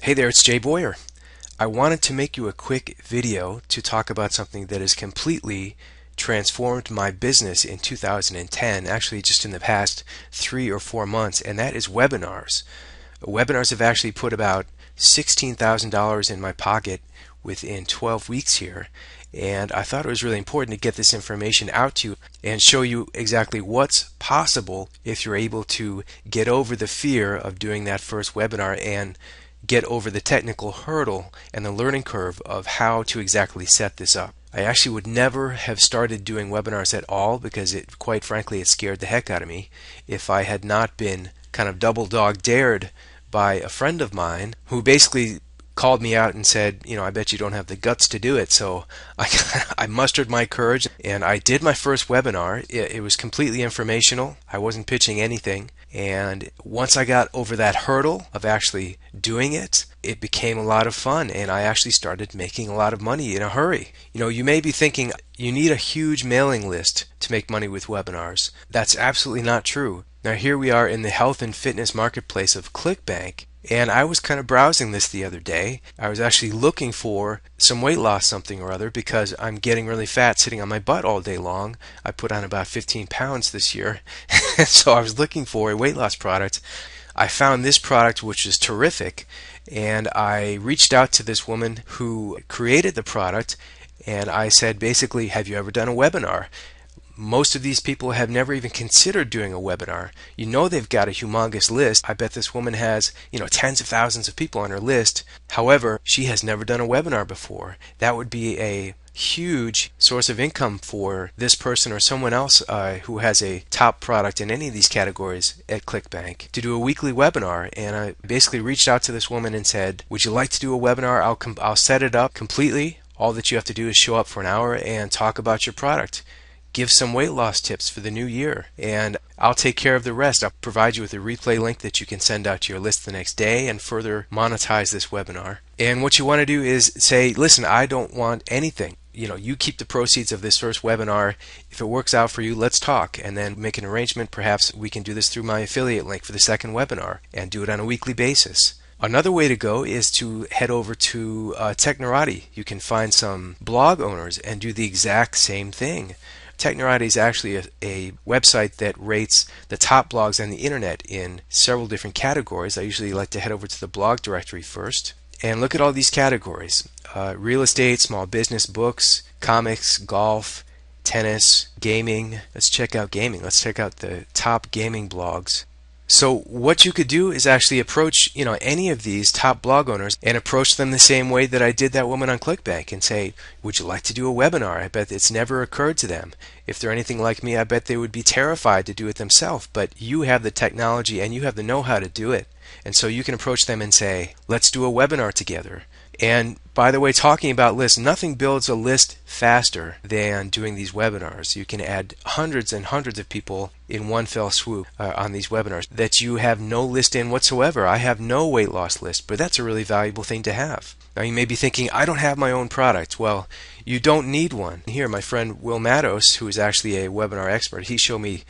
Hey there, it's Jay Boyer. I wanted to make you a quick video to talk about something that has completely transformed my business in 2010, actually just in the past 3 or 4 months, and that is webinars. Webinars have actually put about $16,000 in my pocket within 12 weeks here, and I thought it was really important to get this information out to you and show you exactly what's possible if you're able to get over the fear of doing that first webinar and get over the technical hurdle and the learning curve of how to exactly set this up. I actually would never have started doing webinars at all because quite frankly, it scared the heck out of me if I had not been kind of double dog dared by a friend of mine who basically called me out and said, I bet you don't have the guts to do it. So I mustered my courage and I did my first webinar. It was completely informational. I wasn't pitching anything. And once I got over that hurdle of actually doing it, it became a lot of fun, and I actually started making a lot of money in a hurry. You may be thinking you need a huge mailing list to make money with webinars. That's absolutely not true. Now here we are in the health and fitness marketplace of Clickbank, and I was kind of browsing this the other day. I was actually looking for some weight loss something or other because I'm getting really fat sitting on my butt all day long. I put on about 15 pounds this year. So I was looking for a weight loss product. I found this product, which is terrific, and I reached out to this woman who created the product, and I said basically, have you ever done a webinar? Most of these people have never even considered doing a webinar. They've got a humongous list. I bet this woman has, tens of thousands of people on her list. However, she has never done a webinar before. That would be a huge source of income for this person or someone else who has a top product in any of these categories at Clickbank to do a weekly webinar. And I basically reached out to this woman and said, would you like to do a webinar? I'll set it up completely. All that you have to do is show up for an hour and talk about your product. Give some weight loss tips for the new year, and I'll take care of the rest. I'll provide you with a replay link that you can send out to your list the next day and further monetize this webinar. And what you want to do is say, listen, I don't want anything. You keep the proceeds of this first webinar. If it works out for you, let's talk and then make an arrangement. Perhaps we can do this through my affiliate link for the second webinar and do it on a weekly basis. Another way to go is to head over to Technorati. You can find some blog owners and do the exact same thing. Technorati is actually a website that rates the top blogs on the internet in several different categories. I usually like to head over to the blog directory first and look at all these categories. Real estate, small business, books, comics, golf, tennis, gaming. Let's check out gaming. Let's check out the top gaming blogs. So what you could do is actually approach any of these top blog owners and approach them the same way that I did that woman on Clickbank and say, would you like to do a webinar? I bet it's never occurred to them. If they're anything like me, I bet they would be terrified to do it themselves, but you have the technology and you have the know-how to do it. And so you can approach them and say, let's do a webinar together. And by the way, talking about lists, nothing builds a list faster than doing these webinars. You can add hundreds and hundreds of people in one fell swoop on these webinars that you have no list in whatsoever. I have no weight loss list, but that's a really valuable thing to have. Now you may be thinking, I don't have my own product. Well, you don't need one. Here, my friend Will Matos, who is actually a webinar expert, he showed me,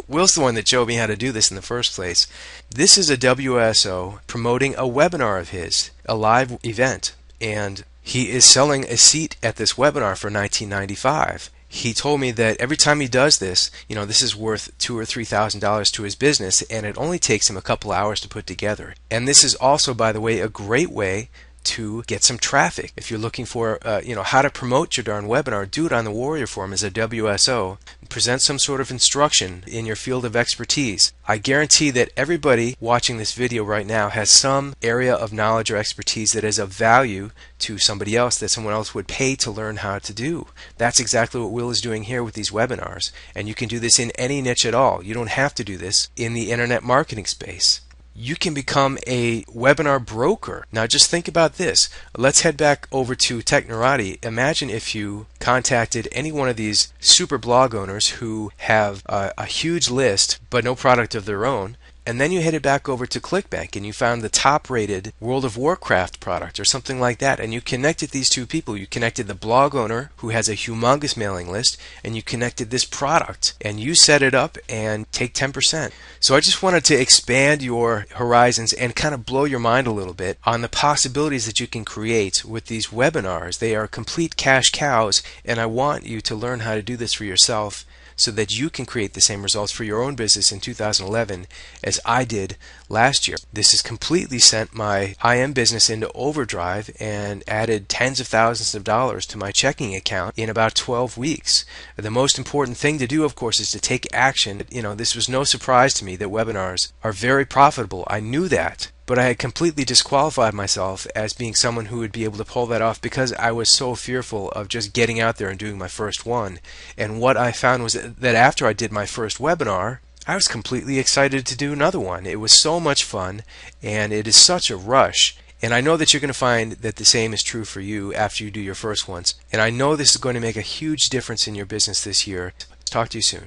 Will's the one that showed me how to do this in the first place. This is a WSO promoting a webinar of his, a live event, and he is selling a seat at this webinar for $19.95. He told me that every time he does this, this is worth $2,000 or $3,000 to his business, and it only takes him a couple hours to put together. And this is also, by the way, a great way to get some traffic. If you're looking for how to promote your darn webinar, do it on the Warrior Forum as a WSO. Present some sort of instruction in your field of expertise. I guarantee that everybody watching this video right now has some area of knowledge or expertise that is of value to somebody else that someone else would pay to learn how to do. That's exactly what Will is doing here with these webinars. And you can do this in any niche at all. You don't have to do this in the internet marketing space. You can become a webinar broker. Now just think about this. Let's head back over to Technorati. Imagine if you contacted any one of these super blog owners who have a huge list but no product of their own, and then you headed back over to Clickbank and you found the top rated World of Warcraft product or something like that, and you connected these two people. You connected the blog owner who has a humongous mailing list, and you connected this product, and you set it up and take 10%. So I just wanted to expand your horizons and kind of blow your mind a little bit on the possibilities that you can create with these webinars. They are complete cash cows, and I want you to learn how to do this for yourself so that you can create the same results for your own business in 2011 as I did last year. This has completely sent my IM business into overdrive and added tens of thousands of dollars to my checking account in about 12 weeks. The most important thing to do, of course, is to take action. This was no surprise to me that webinars are very profitable. I knew that. But I had completely disqualified myself as being someone who would be able to pull that off because I was so fearful of just getting out there and doing my first one. And what I found was that after I did my first webinar, I was completely excited to do another one. It was so much fun, and it is such a rush. And I know that you're going to find that the same is true for you after you do your first ones. And I know this is going to make a huge difference in your business this year. Talk to you soon.